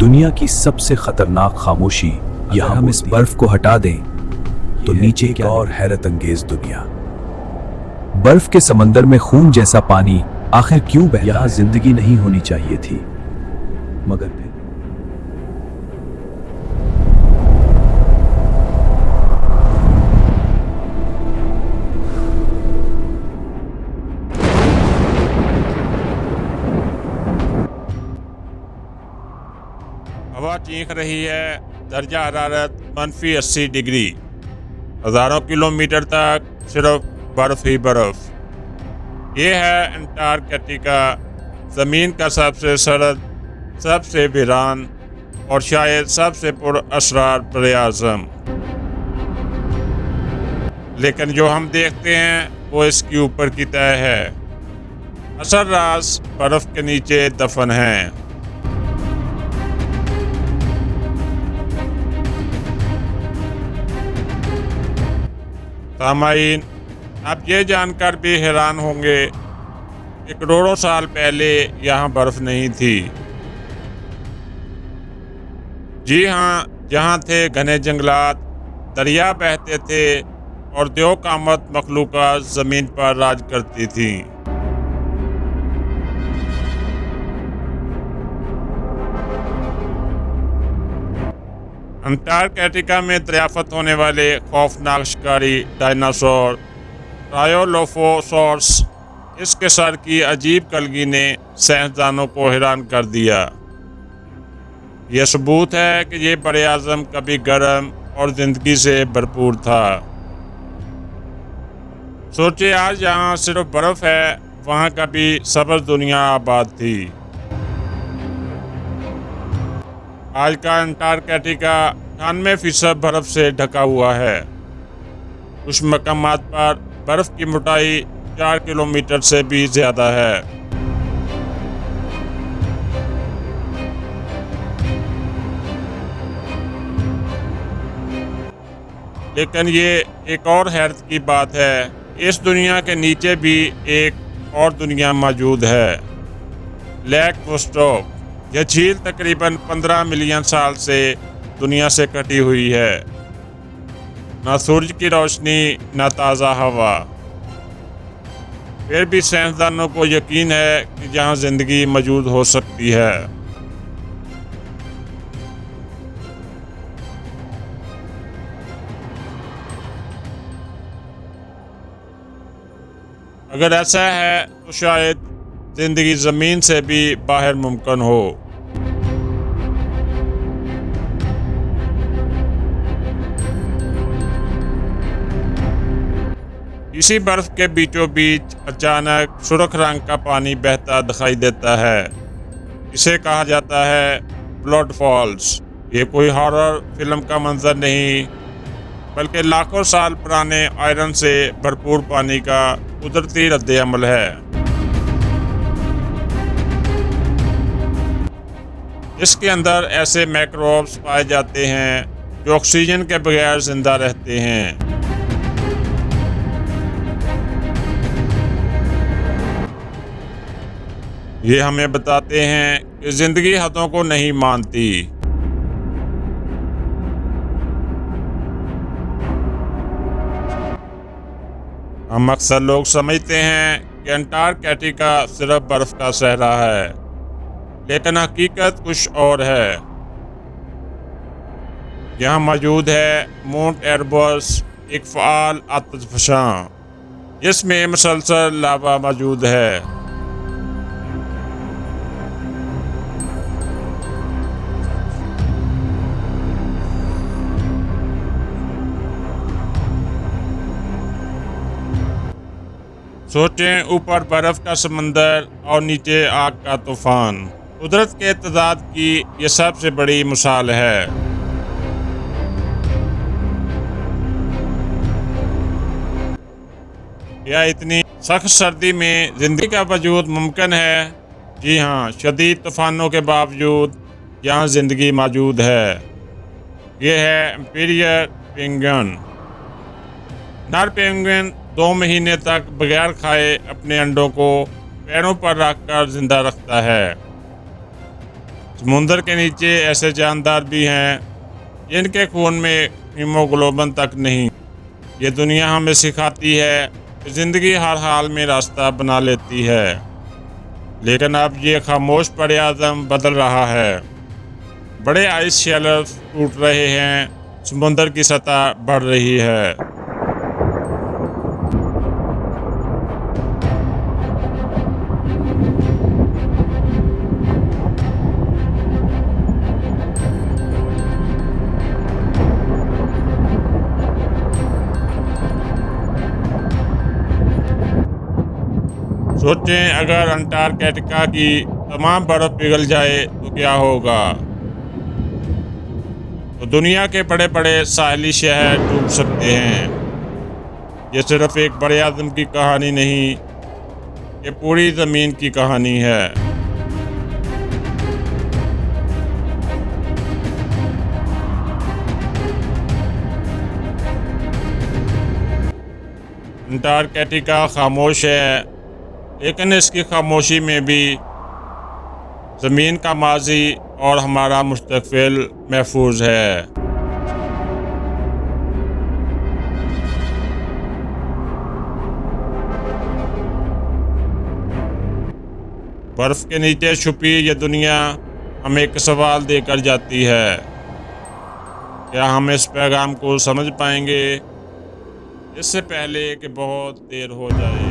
दुनिया की सबसे खतरनाक खामोशी यहाँ हम इस बर्फ को हटा दें तो नीचे एक और हैरत अंगेज दुनिया। बर्फ के समंदर में खून जैसा पानी आखिर क्यों बहता है? यहाँ जिंदगी नहीं होनी चाहिए थी, मगर फिर हवा चीख रही है, दर्जा हरारत -80 डिग्री, हज़ारों किलोमीटर तक सिर्फ बर्फ ही बर्फ। ये है अंटार्कटिका, ज़मीन का सबसे सर्द, सबसे वीरान और शायद सबसे पुरअसरार बरे-ए-आज़म। लेकिन जो हम देखते हैं वो इसके ऊपर की तह है। असल राज बर्फ के नीचे दफन है। सामाईन, आप ये जानकर भी हैरान होंगे कि करोड़ों साल पहले यहाँ बर्फ नहीं थी। जी हाँ, जहाँ थे घने जंगलात, दरिया बहते थे और दो कामत मखलूक़ात ज़मीन पर राज करती थी। अंटार्कटिका में दरियाफ्त होने वाले खौफनाक शिकारी डायनासोर ट्रायोलोफोसॉर्स, इसके सर की अजीब कलगी ने साइंसदानों को हैरान कर दिया। यह सबूत है कि ये बरे-ए-आज़म कभी गर्म और ज़िंदगी से भरपूर था। सोचिए, आज जहाँ सिर्फ बर्फ़ है वहाँ कभी सब्ज़ दुनिया आबाद थी। आज का अंटार्कटिका 98% बर्फ से ढका हुआ है। कुछ मकामात पर बर्फ की मोटाई 4 किलोमीटर से भी ज़्यादा है। लेकिन ये एक और हैरत की बात है, इस दुनिया के नीचे भी एक और दुनिया मौजूद है, लेक वोस्टोक। यह झील तकरीबन 15 मिलियन साल से दुनिया से कटी हुई है। ना सूरज की रोशनी, ना ताज़ा हवा। फिर भी साइंसदानों को यकीन है कि जहाँ ज़िंदगी मौजूद हो सकती है। अगर ऐसा है तो शायद ज़िंदगी ज़मीन से भी बाहर मुमकिन हो। इसी बर्फ के बीचों बीच अचानक सुर्ख रंग का पानी बहता दिखाई देता है। इसे कहा जाता है ब्लड फॉल्स। ये कोई हॉरर फिल्म का मंजर नहीं, बल्कि लाखों साल पुराने आयरन से भरपूर पानी का कुदरती रद्द-ए-अमल है। इसके अंदर ऐसे माइक्रोब्स पाए जाते हैं जो ऑक्सीजन के बगैर जिंदा रहते हैं। ये हमें बताते हैं कि जिंदगी हदों को नहीं मानती। हम अक्सर लोग समझते हैं कि अंटार्कटिका सिर्फ बर्फ का सहरा है, लेकिन हकीकत कुछ और है। यहाँ मौजूद है माउंट एरबस, एक फ़आल आतिशफ़शां, जिसमें मुसलसल लावा मौजूद है। सोचें, ऊपर बर्फ का समंदर और नीचे आग का तूफान। कुदरत के तज़ाद की ये सबसे बड़ी मिसाल है। क्या इतनी सख्त सर्दी में जिंदगी का वजूद मुमकिन है? जी हाँ, शदीद तूफानों के बावजूद यहाँ जिंदगी मौजूद है। ये है एम्पीरियल पेंगुइन। नर पेंगुइन 2 महीने तक बगैर खाए अपने अंडों को पैरों पर रखकर जिंदा रखता है। समुंदर के नीचे ऐसे जानदार भी हैं जिनके खून में हीमोग्लोबिन तक नहीं। ये दुनिया हमें सिखाती है कि ज़िंदगी हर हाल में रास्ता बना लेती है, लेकिन अब ये खामोश पड़े आज़म बदल रहा है। बड़े आइस शेल्फ टूट रहे हैं, समुंदर की सतह बढ़ रही है। सोचें अगर अंटार्कटिका की तमाम बर्फ पिघल जाए तो क्या होगा। तो दुनिया के बड़े बड़े साहली शहर डूब सकते हैं। ये सिर्फ एक बड़े आदम की कहानी नहीं, ये पूरी ज़मीन की कहानी है। अंटार्कटिका खामोश है, लेकिन इसकी खामोशी में भी ज़मीन का माजी और हमारा मुस्तक़बिल महफूज है। बर्फ़ के नीचे छुपी ये दुनिया हमें एक सवाल देकर जाती है। क्या हम इस पैगाम को समझ पाएंगे इससे पहले कि बहुत देर हो जाए।